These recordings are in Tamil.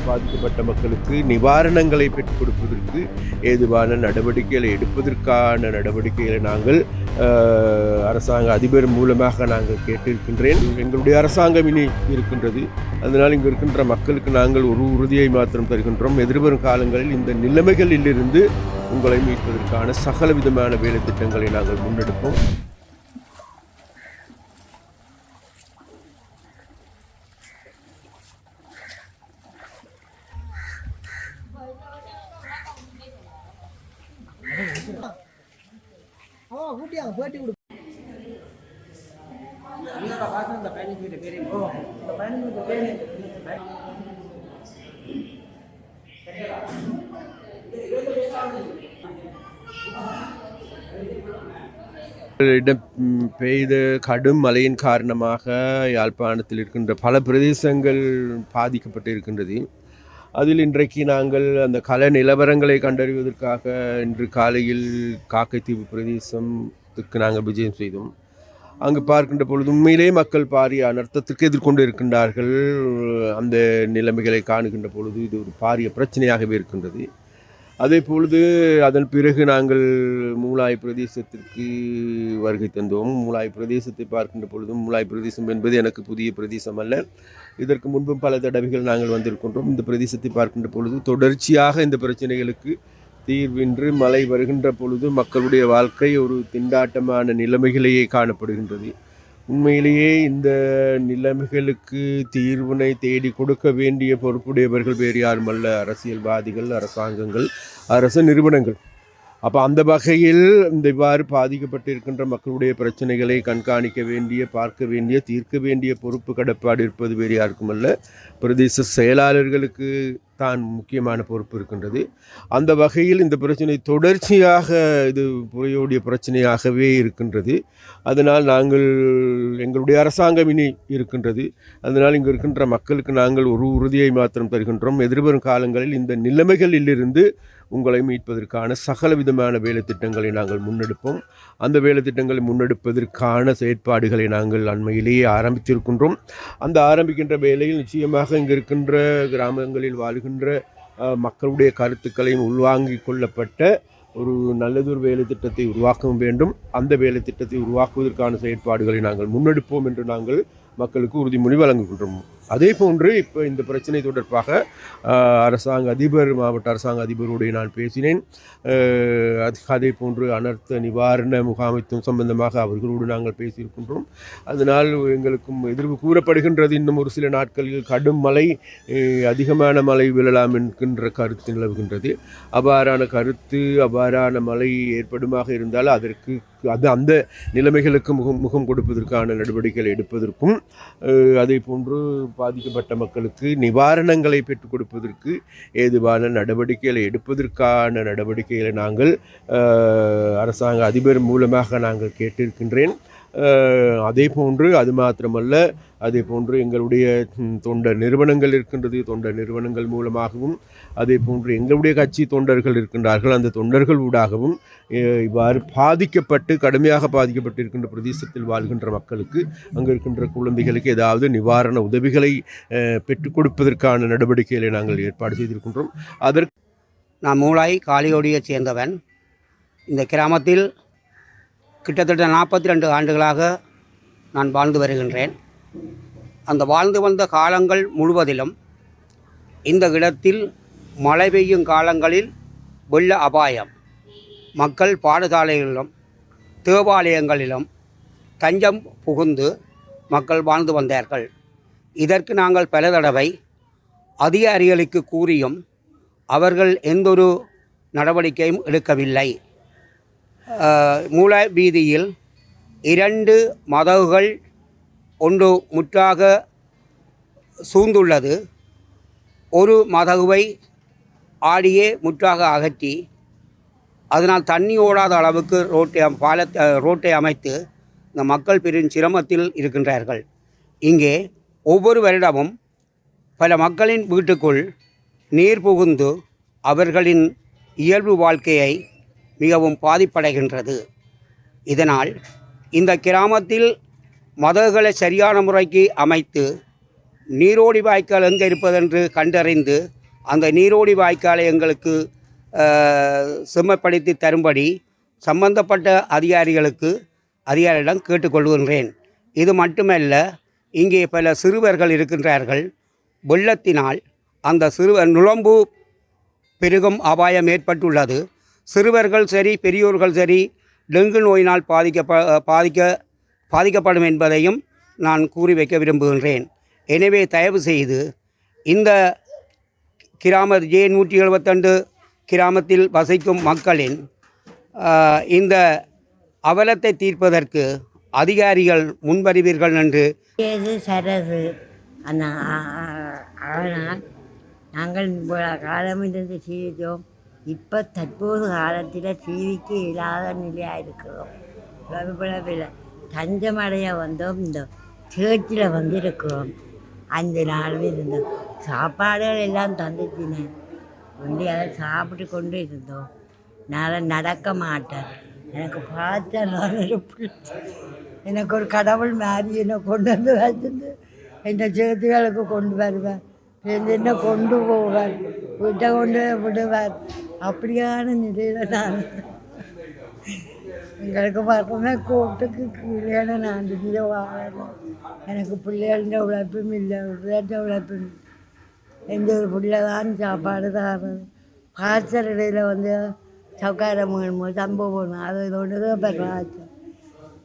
பாதிக்கப்பட்ட மக்களுக்கு நிவாரணங்களை பெற்றுக் கொடுப்பதற்கு ஏதுவான நடவடிக்கைகளை எடுப்பதற்கான நடவடிக்கைகளை நாங்கள் அரசாங்க அதிபர் மூலமாக நாங்கள் கேட்டிருக்கின்றேன். எங்களுடைய அரசாங்கம் இனி இருக்கின்றது. அதனால் இங்கு இருக்கின்ற மக்களுக்கு நாங்கள் ஒரு உறுதியை மாத்திரம் தருகின்றோம். எதிர்வரும் காலங்களில் இந்த நிலைமைகளிலிருந்து உங்களை மீட்பதற்கான சகல விதமான வேலை திட்டங்களை நாங்கள் முன்னெடுப்போம். பெய்த கடும் மழையின் காரணமாக யாழ்ப்பாணத்தில் இருக்கின்ற பல பிரதேசங்கள் பாதிக்கப்பட்டு இருக்கின்றது. அதில் இன்றைக்கு நாங்கள் அந்த கள நிலவரங்களை கண்டறிவதற்காக இன்று காலையில் காக்கைத்தீவு பிரதேசத்துக்கு நாங்கள் விஜயம் செய்தோம். அங்கு பார்க்கின்ற பொழுது உண்மையிலே மக்கள் பாரிய அனர்த்தத்திற்கு எதிர்கொண்டு இருக்கின்றார்கள். அந்த நிலைமைகளை காணுகின்ற பொழுது இது ஒரு பாரிய பிரச்சனையாகவே இருக்கின்றது. அதே பொழுது அதன் பிறகு நாங்கள் மூலாய் பிரதேசத்திற்கு வருகை தந்தோம். மூலாய் பிரதேசத்தை பார்க்கின்ற பொழுதும், மூலாய் பிரதேசம் என்பது எனக்கு புதிய பிரதேசம் அல்ல. இதற்கு முன்பும் பல தடவைகள் நாங்கள் வந்திருக்கின்றோம். இந்த பிரதேசத்தை பார்க்கின்ற பொழுது தொடர்ச்சியாக இந்த பிரச்சனைகளுக்கு தீர்வின்றி மழை வருகின்ற பொழுது மக்களுடைய வாழ்க்கை ஒரு திண்டாட்டமான நிலைமைகளையே காணப்படுகின்றது. உண்மையிலேயே இந்த நிலைமைகளுக்கு தீர்வினை தேடி கொடுக்க வேண்டிய பொறுப்புடையவர்கள் வேறு யாருமல்ல, அரசியல்வாதிகள், அரசாங்கங்கள், அரசு நிறுவனங்கள். அப்போ அந்த வகையில் இந்த இவ்வாறு பாதிக்கப்பட்டிருக்கின்ற மக்களுடைய பிரச்சனைகளை கண்காணிக்க வேண்டிய, பார்க்க வேண்டிய, தீர்க்க வேண்டிய பொறுப்பு கடப்பாடு இருப்பது வேறு யாருக்குமல்ல, பிரதேச செயலாளர்களுக்கு தான் முக்கியமான பொறுப்பு இருக்கின்றது. அந்த வகையில் இந்த பிரச்சனை தொடர்ச்சியாக இது புறையோடிய பிரச்சனையாகவே இருக்கின்றது. அதனால் நாங்கள் எங்களுடைய அரசாங்கம் இனி இருக்கின்றது. அதனால் இங்கு இருக்கின்ற மக்களுக்கு நாங்கள் ஒரு உறுதியை மாத்திரம் தருகின்றோம். எதிர்வரும் காலங்களில் இந்த நிலைமைகளிலிருந்து உங்களை மீட்பதற்கான சகல விதமான வேலை திட்டங்களை நாங்கள் முன்னெடுப்போம். அந்த வேலை திட்டங்களை முன்னெடுப்பதற்கான செயற்பாடுகளை நாங்கள் அண்மையிலேயே ஆரம்பித்திருக்கின்றோம். அந்த ஆரம்பிக்கின்ற வேலையில் நிச்சயமாக இங்கு இருக்கின்ற கிராமங்களில் வாழ்கின்ற மக்களுடைய கருத்துக்களையும் உள்வாங்கிக் கொள்ளப்பட்ட ஒரு நல்லதொரு வேலை திட்டத்தை உருவாக்க வேண்டும். அந்த வேலை திட்டத்தை உருவாக்குவதற்கான செயற்பாடுகளை நாங்கள் முன்னெடுப்போம் என்று நாங்கள் மக்களுக்கு உறுதிமொழி வழங்குகின்றோம். அதே போன்று இப்போ இந்த பிரச்சனை தொடர்பாக மாவட்ட அரசாங்க அதிபருடைய நான் பேசினேன். அதே போன்று அனர்த்த நிவாரண முகாமைத்துவம் சம்பந்தமாக அவர்களோடு நாங்கள் பேசியிருக்கின்றோம். அதனால் எங்களுக்கும் எதிர்வு கூறப்படுகின்றது, இன்னும் ஒரு சில நாட்களில் கடும் மழை, அதிகமான மழை விழலாம் என்கின்ற கருத்து நிலவுகின்றது. அவ்வாறான மழை ஏற்படுமாக இருந்தால் அதற்கு அந்த நிலைமைகளுக்கு முகம் கொடுப்பதற்கான நடவடிக்கைகள் எடுப்பதற்கும், அதே போன்று பாதிக்கப்பட்ட மக்களுக்கு நிவாரணங்களை பெற்றுக் கொடுப்பதற்கு ஏதுவான நடவடிக்கைகளை எடுப்பதற்கான நடவடிக்கைகளை நாங்கள் அரசாங்க அதிபர் மூலமாக நாங்கள் கேட்டிருக்கின்றேன். அதே போன்று அது மாத்திரமல்ல, அதே போன்று எங்களுடைய தொண்டர் நிறுவனங்கள் இருக்கின்றது. தொண்டர் நிறுவனங்கள் மூலமாகவும், அதே போன்று எங்களுடைய கட்சி தொண்டர்கள் இருக்கின்றார்கள். அந்த தொண்டர்கள் ஊடாகவும் இவ்வாறு கடுமையாக பாதிக்கப்பட்டிருக்கின்ற பிரதேசத்தில் வாழ்கின்ற மக்களுக்கு, அங்கு இருக்கின்ற குழந்தைகளுக்கு ஏதாவது நிவாரண உதவிகளை பெற்றுக் கொடுப்பதற்கான நடவடிக்கைகளை நாங்கள் ஏற்பாடு செய்திருக்கின்றோம். நான் மூலாய் காளியோடியைச் சேர்ந்தவன். இந்த கிராமத்தில் கிட்டத்தட்ட 42 ஆண்டுகளாக நான் வாழ்ந்து வருகின்றேன். அந்த வாழ்ந்து வந்த காலங்கள் முழுவதிலும் இந்த இடத்தில் மழை பெய்யும் காலங்களில் வெள்ள அபாயம், மக்கள் பாடசாலைகளிலும் தேவாலயங்களிலும் தஞ்சம் புகுந்து மக்கள் வாழ்ந்து வந்தார்கள். இதற்கு நாங்கள் பல தடவை அதிகாரிகளுக்கு கூறியும் அவர்கள் எந்தொரு நடவடிக்கையும் எடுக்கவில்லை. மூல வீதியில் 2 மதகுகள் ஒன்று முற்றாக சூழ்ந்துள்ளது. ஒரு மதகுவை ஆடியே முற்றாக அகற்றி அதனால் தண்ணி ஓடாத அளவுக்கு ரோட்டை அமைத்து இந்த மக்கள் பெரும் சிரமத்தில் இருக்கின்றார்கள். இங்கே ஒவ்வொரு வருடமும் பல மக்களின் வீட்டுக்குள் நீர் புகுந்து அவர்களின் இயல்பு வாழ்க்கையை மிகவும் பாதிப்படைகின்றது. இதனால் இந்த கிராமத்தில் மதகுகளை சரியான முறைக்கு அமைத்து நீரோடி வாய்க்கால் எங்கே இருப்பதென்று கண்டறிந்து அந்த நீரோடி வாய்க்காலை எங்களுக்கு செம்மைப்படுத்தி தரும்படி சம்பந்தப்பட்ட அதிகாரிகளிடம் கேட்டுக்கொள்கின்றேன். இது மட்டுமல்ல, இங்கே பல சிறுவர்கள் இருக்கின்றார்கள். வெள்ளத்தினால் அந்த சிறுவர் நுழம்பு பெருகும் அபாயம் ஏற்பட்டுள்ளது. சிறுவர்கள் சரி பெரியோர்கள் சரி டெங்கு நோயினால் பாதிக்கப்படும் என்பதையும் நான் கூறி வைக்க விரும்புகின்றேன். எனவே தயவு செய்து இந்த J172 கிராமத்தில் வசிக்கும் மக்களின் இந்த அவலத்தை தீர்ப்பதற்கு அதிகாரிகள் முன்வருவீர்கள் என்று. சரசு ஆனால் நாங்கள் காலம் இருந்து சீவித்தோம். இப்போ தற்போது காலத்தில் சீவிக்க இல்லாத நிலையாக இருக்கிறோம். பிள்ளை தஞ்சமடைய வந்தோம். இந்த சேர்ச்சில் வந்து இருக்கிறோம். 5 நாள் இருந்தோம். சாப்பாடுகள் எல்லாம் தந்துச்சினேன் வேண்டி அதை சாப்பிட்டு கொண்டு இருந்தோம். நான் நடக்க மாட்டேன். எனக்கு பார்த்தா நான் எனக்கு ஒரு கடவுள் மாதிரி என்னை கொண்டு வந்து வச்சிருந்து என்னை சேர்த்துகளுக்கு கொண்டு வருவேன். என்ன கொண்டு போவார், வீட்டை கொண்டு விடுவார். அப்படியான நிலையில் நான் எங்களுக்கு பக்கமே கூட்டுக்கு கீழே நான் இங்கே வாழணும். எனக்கு பிள்ளைகள உழைப்பும் இல்லை, விளையாட்ட உழைப்பும் இல்லை. எந்த ஒரு பிள்ளை தான் சாப்பாடு தரது. காய்ச்சல் இடையில் வந்து சவுக்காரம் வேணுமோ சம்பவம் வேணும், அது இதோடு பரவாச்சு.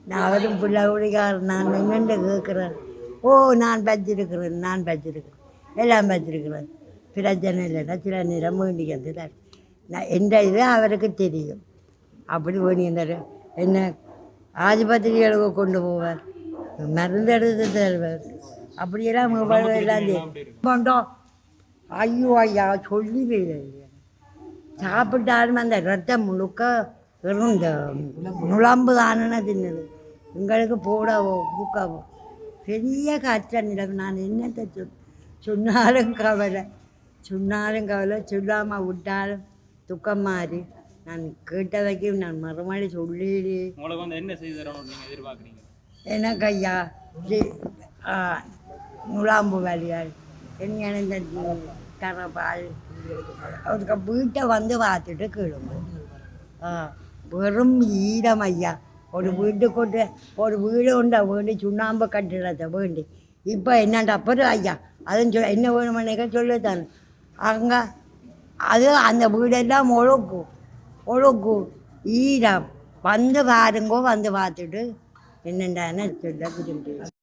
நான் அவரும் பிள்ளை குடிக்காரன். நான் எங்கெண்டு கேட்குறேன். நான் பச்சிருக்கிறேன் எல்லாம் பச்சிருக்கிறேன். பிரச்சனை இல்லைன்னா சில நேரம் வேண்டிக்கிறது தான். நான் எந்த இது அவருக்கு தெரியும். அப்படி வேண்டியிருந்தார். என்ன ஆஸ்பத்திரிகளுக்கு கொண்டு போவார், மருந்து எடுத்து தருவார். அப்படியெல்லாம் எல்லாம் கொண்டோம். ஐயா சொல்லி சாப்பிட்டாலும் அந்த ரத்தம் முழுக்க வெறும் இந்த நுழம்பு தானே தின்னுது. எங்களுக்கு போடவோ புக்காவோ பெரிய காய்ச்சல் நிலம். நான் என்னத்தை சொன்னாலும் கவலை, சொல்லாமல் விட்டாலும் துக்கம் மாதிரி. நான் கேட்டதைக்கு நான் மறுமொழி சொல்லி எனக்கு ஐயா நுழாம்பு வேலையாள் என்ன இந்த தரப்பால் அதுக்கு வீட்டை வந்து பார்த்துட்டு கிளம்பு. வெறும் ஈரம் ஐயா. ஒரு வீட்டுக்கு ஒரு வீடு உண்டா வேண்டி சுண்ணாம்பு கட்டிடத்தை வேண்டி. இப்போ என்னண்டா அப்புறம் ஐயா அதுன்னு என்ன வேணுமென்னே சொல்லித்தானே அங்கே அது அந்த வீடெல்லாம் ஒழுக்கு ஈரம் வந்து பாருங்கோ. வந்து பார்த்துட்டு என்னென்ன சொல்ல விரும்புகிறேன்.